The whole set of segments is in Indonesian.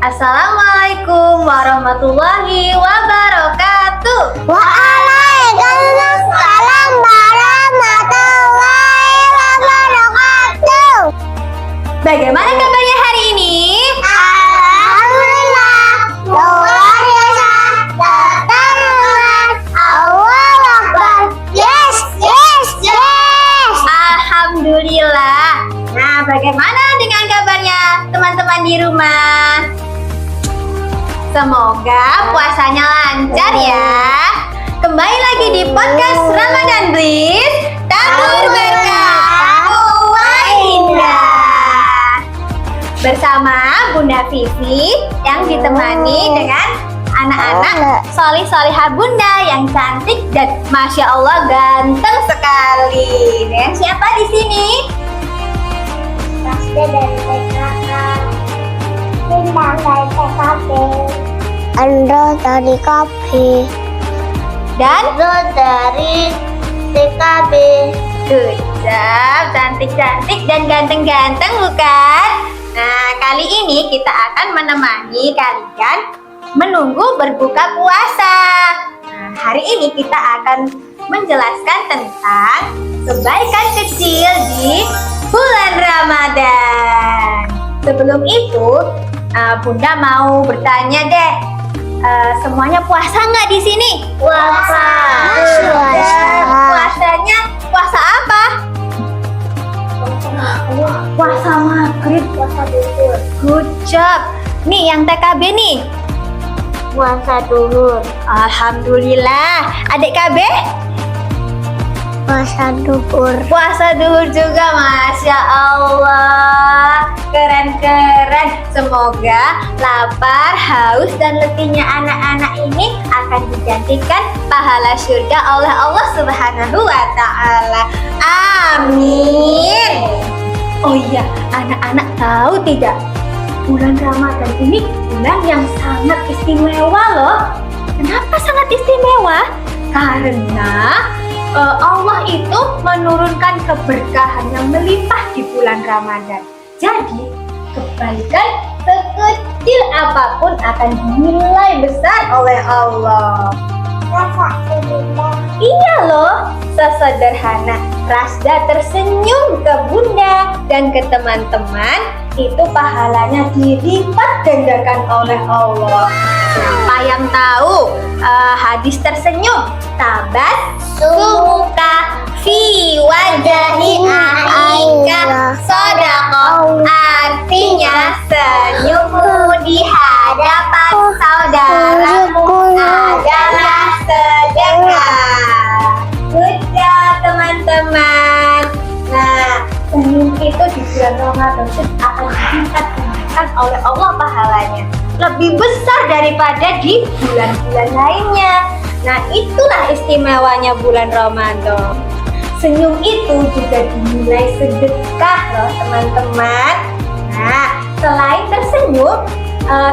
Assalamualaikum warahmatullahi wabarakatuh. Waalaikumsalam warahmatullahi wabarakatuh. Bagaimana kabarnya hari ini? Alhamdulillah, luar biasa, terkenal, Allahu Akbar. Yes, yes, yes. Alhamdulillah. Nah, bagaimana dengan kabarnya teman-teman di rumah? Semoga puasanya lancar ya. Kembali lagi di podcast Ramadan Bliss, tabur berkah, buah indah. Bersama Bunda Vivi yang ditemani dengan anak-anak solih-solihah Bunda yang cantik dan Masya Allah ganteng sekali. Dengan siapa di sini? Rasda dari TKK, Bintang dari TKP, Andro dari KP, Dan dari TKB. good job, cantik-cantik dan ganteng-ganteng bukan? Nah, kali ini kita akan menemani kalian menunggu berbuka puasa. Nah, hari ini kita akan menjelaskan tentang kebaikan kecil di bulan Ramadan. Sebelum itu, Bunda mau bertanya deh, semuanya puasa nggak di sini? Puasa. Puasanya puasa apa? Puasa maghrib. Puasa duhur. Good job. Nih yang TKB nih. Puasa duhur. Alhamdulillah. Adik KB? Puasa duhur. Puasa duhur juga, Masya Allah. Keren-keren. Semoga lapar, haus, dan letihnya anak-anak ini akan digantikan pahala surga oleh Allah Subhanahu wa Ta'ala. Amin. Oh iya, anak-anak tahu tidak? Bulan Ramadan ini bulan yang sangat istimewa loh. Kenapa sangat istimewa? Karena Allah itu menurunkan keberkahan yang melimpah di bulan Ramadan. Jadi, kebaikan sekecil apapun akan dinilai besar oleh Allah. Iya loh, sesederhana Rasda tersenyum ke Bunda dan ke teman-teman, itu pahalanya dilipat gandakan oleh Allah. Siapa yang tahu hadis tersenyum? Tabat sumuka fi wajahi aika sodako. Artinya senyummu di hadapan saudaramu adalah sedekah. Good job teman-teman. Nah, senyum itu di bulan Ramadan akan ditingkatkan oleh Allah pahalanya lebih besar daripada di bulan-bulan lainnya. Nah, itulah istimewanya bulan Ramadan. Senyum itu juga dinilai sedekah loh teman-teman. Nah, selain tersenyum,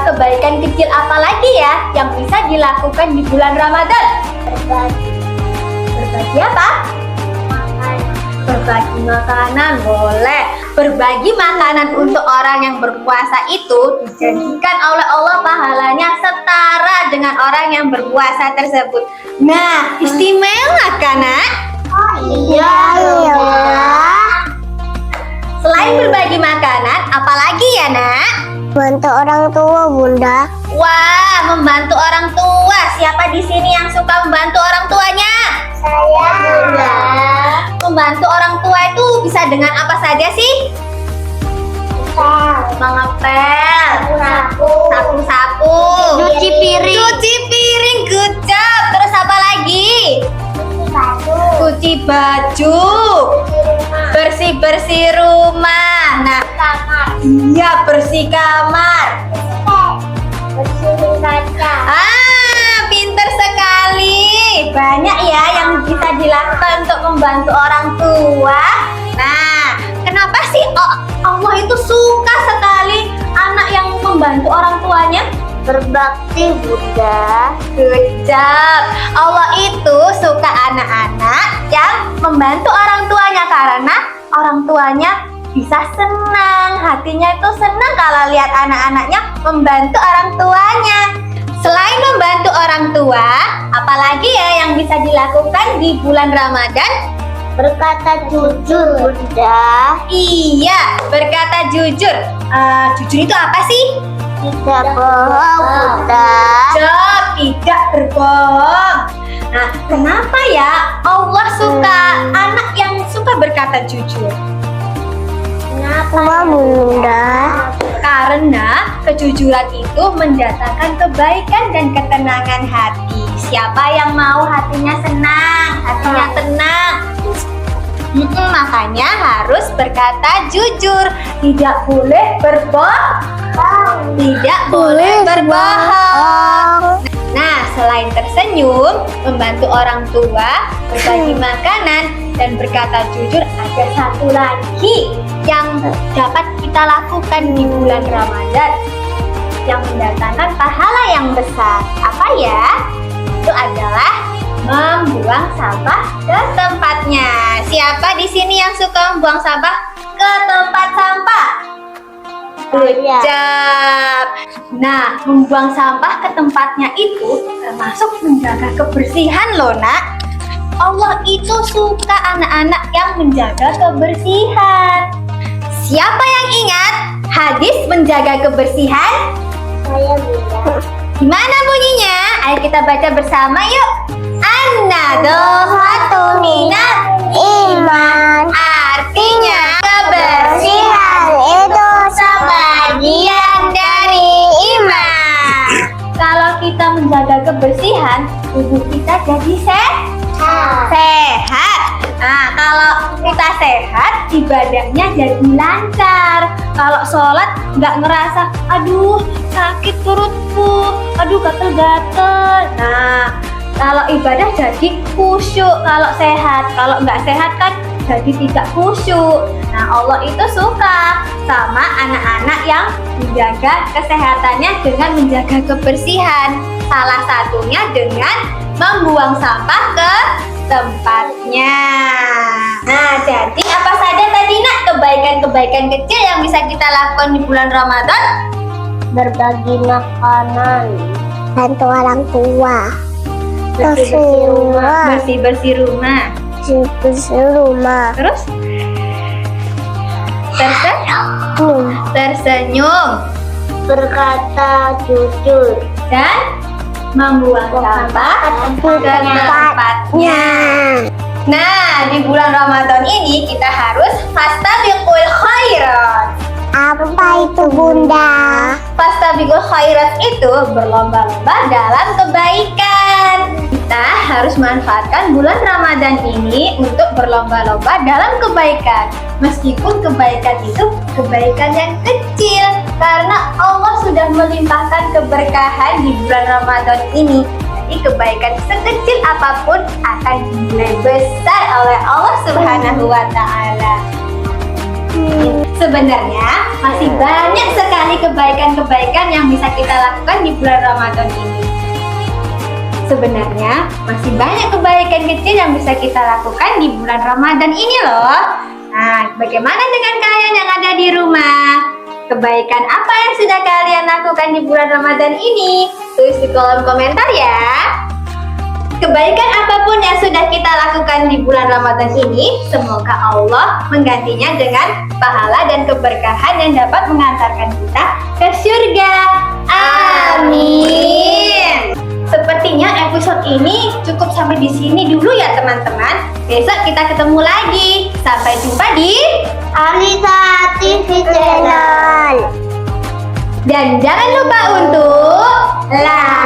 kebaikan kecil apa lagi ya yang bisa dilakukan di bulan Ramadan? Berbagi apa? Berbagi makanan boleh. Berbagi makanan untuk orang yang berpuasa itu dijanjikan oleh Allah pahalanya setara dengan orang yang berpuasa tersebut. Nah, istimewa kan, Nak? Oh iya. Selain berbagi makanan, apalagi ya, Nak? Bantu orang tua, Bunda. Wah, membantu orang tua. Siapa di sini yang suka membantu orang tuanya? Saya, Bunda. Membantu orang tua itu bisa dengan apa saja sih? Mengepel, sapu-sapu, Cuci piring, good job. Terus apa lagi? Cuci baju, bersih-bersih rumah. Nah, iya, bersih kamar. bersihin kaca. Pinter sekali. Banyak ya yang bisa dilakukan untuk membantu orang tua. Nah, kenapa sih Allah itu suka sekali anak yang membantu orang tuanya? Berbakti, Bunda. Good job. Allah itu suka anak-anak yang membantu orang tuanya karena orang tuanya bisa senang, hatinya itu senang kalau lihat anak-anaknya membantu orang tuanya. Selain membantu orang tua, apalagi ya yang bisa dilakukan di bulan Ramadan? Berkata jujur, Bunda. Iya, berkata jujur. Jujur itu apa sih? Tidak bohong, Bunda. Jawab, tidak berbohong. Nah, kenapa ya Allah suka anak yang suka berkata jujur? Kenapa, Bunda? Karena kejujuran itu mendatangkan kebaikan dan ketenangan hati. Siapa yang mau hatinya senang, hatinya tenang? Makanya harus berkata jujur. Tidak boleh berbohong. Tidak boleh berbohong. Nah, selain tersenyum, membantu orang tua, berbagi makanan, dan berkata jujur, ada satu lagi yang dapat kita lakukan di bulan Ramadan yang mendatangkan pahala yang besar. Apa ya? Itu adalah membuang sampah ke tempatnya. Siapa di sini yang suka membuang sampah ke tempat sampah? Good job. Nah, membuang sampah ke tempatnya itu termasuk menjaga kebersihan loh, Nak. Allah itu suka anak-anak yang menjaga kebersihan. Siapa yang ingat hadis menjaga kebersihan? Saya, Bunda. Gimana bunyinya? Ayo kita baca bersama yuk. An-nadhafatu minal iman. Artinya kebersihan itu sebagian dari iman. Kalau kita menjaga kebersihan, tubuh kita jadi sehat. Nah, kalau kita sehat, ibadahnya jadi lancar. Kalau sholat nggak ngerasa, aduh sakit perutku, aduh gatel-gatel. Nah, kalau ibadah jadi khusyuk kalau sehat. Kalau nggak sehat kan jadi tidak khusyuk. Nah, Allah itu suka sama anak-anak yang menjaga kesehatannya dengan menjaga kebersihan. Salah satunya dengan membuang sampah ke tempatnya. Nah, jadi apa saja tadi Nak kebaikan-kebaikan kecil yang bisa kita lakukan di bulan Ramadan? Berbagi makanan, bantu orang tua, Bersih-bersih rumah. bersih rumah, Terus tersenyum berkata jujur, dan membuang sampah ke tempatnya. Nah, di bulan Ramadan ini kita harus fastabiqul khairat. Apa itu, Bunda? Fastabiqul khairat itu berlomba-lomba dalam kebaikan. Kita harus manfaatkan bulan Ramadan ini untuk berlomba-lomba dalam kebaikan. Meskipun kebaikan itu kebaikan yang kecil, karena Allah sudah melimpahkan keberkahan di bulan Ramadan ini. Jadi kebaikan sekecil apapun akan dinilai besar oleh Allah Subhanahu wa Ta'ala. Sebenarnya masih banyak sekali kebaikan-kebaikan yang bisa kita lakukan di bulan Ramadan ini. Sebenarnya masih banyak kebaikan kecil yang bisa kita lakukan di bulan Ramadan ini loh. Nah, bagaimana dengan kalian yang ada di rumah? Kebaikan apa yang sudah kalian lakukan di bulan Ramadan ini? Tulis di kolom komentar ya. Kebaikan apapun yang sudah kita lakukan di bulan Ramadan ini, semoga Allah menggantinya dengan pahala dan keberkahan yang dapat mengantarkan kita ke surga. Amin. Sepertinya episode ini cukup sampai di sini dulu ya teman-teman. Besok kita ketemu lagi. Sampai jumpa di Alisa TV Channel. Dan jangan lupa untuk like